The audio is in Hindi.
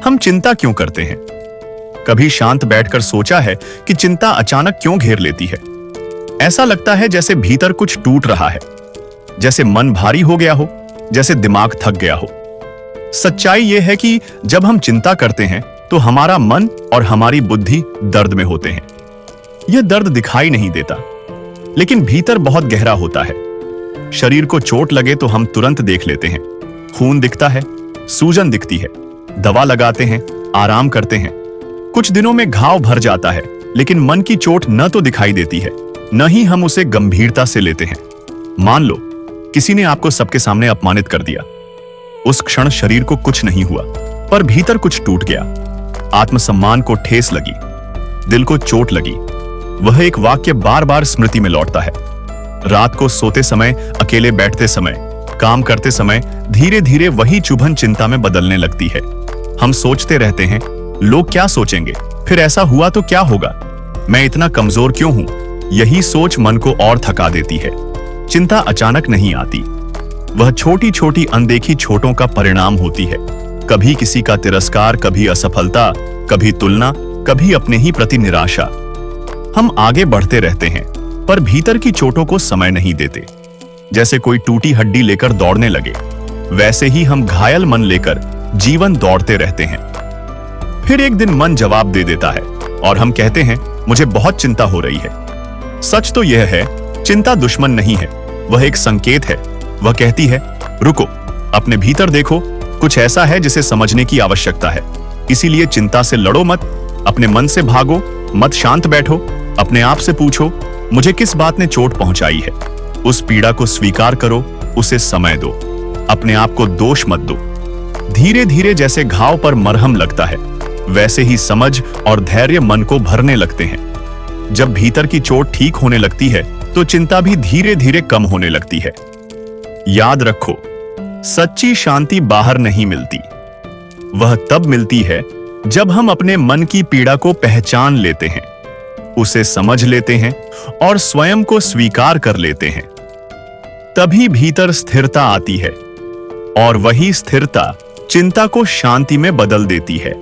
हम चिंता क्यों करते हैं? कभी शांत बैठकर सोचा है कि चिंता अचानक क्यों घेर लेती है? ऐसा लगता है जैसे भीतर कुछ टूट रहा है, जैसे मन भारी हो गया हो, जैसे दिमाग थक गया हो। सच्चाई यह है कि जब हम चिंता करते हैं तो हमारा मन और हमारी बुद्धि दर्द में होते हैं। यह दर्द दिखाई नहीं देता, लेकिन भीतर बहुत गहरा होता है। शरीर को चोट लगे तो हम तुरंत देख लेते हैं, खून दिखता है, सूजन दिखती है, दवा लगाते हैं, आराम करते हैं। कुछ दिनों में घाव भर जाता है, लेकिन मन की चोट न तो दिखाई देती है, न ही हम उसे गंभीरता से लेते हैं। मान लो किसी ने आपको सबके सामने अपमानित कर दिया। उस क्षण शरीर को कुछ नहीं हुआ, पर भीतर कुछ टूट गया। आत्मसम्मान को ठेस लगी, दिल को चोट लगी। वह एक वाक्य बार बार स्मृति में लौटता है। रात को सोते समय, अकेले बैठते समय, काम करते समय धीरे धीरे वही चुभन चिंता में बदलने लगती है। हम सोचते रहते हैं, लोग क्या सोचेंगे, फिर ऐसा हुआ तो क्या होगा, मैं इतना कमजोर क्यों हूं? यही सोच मन को और थका देती है। चिंता अचानक नहीं आती, वह छोटी छोटी अनदेखी चोटों का परिणाम होती है। कभी किसी का तिरस्कार, कभी असफलता, कभी तुलना, कभी अपने ही प्रति निराशा। हम आगे बढ़ते रहते हैं, पर भीतर की चोटों को समय नहीं देते। जैसे कोई टूटी हड्डी लेकर दौड़ने लगे, वैसे ही हम घायल मन लेकर जीवन दौड़ते रहते हैं। फिर एक दिन मन जवाब दे देता है और हम कहते हैं, मुझे बहुत चिंता हो रही है। सच तो यह है, चिंता दुश्मन नहीं है, वह एक संकेत है। वह कहती है, रुको, अपने भीतर देखो, कुछ ऐसा है जिसे समझने की आवश्यकता है। इसीलिए चिंता से लड़ो मत, अपने मन से भागो मत, शांत बैठो, अपने आप से पूछो, मुझे किस बात ने चोट पहुंचाई है। उस पीड़ा को स्वीकार करो, उसे समय दो, अपने आप को दोष मत दो। धीरे धीरे जैसे घाव पर मरहम लगता है, वैसे ही समझ और धैर्य मन को भरने लगते हैं। जब भीतर की चोट ठीक होने लगती है तो चिंता भी धीरे धीरे कम होने लगती है। याद रखो, सच्ची शांति बाहर नहीं मिलती, वह तब मिलती है जब हम अपने मन की पीड़ा को पहचान लेते हैं, उसे समझ लेते हैं और स्वयं को स्वीकार कर लेते हैं। तभी भीतर स्थिरता आती है और वही स्थिरता चिंता को शांति में बदल देती है।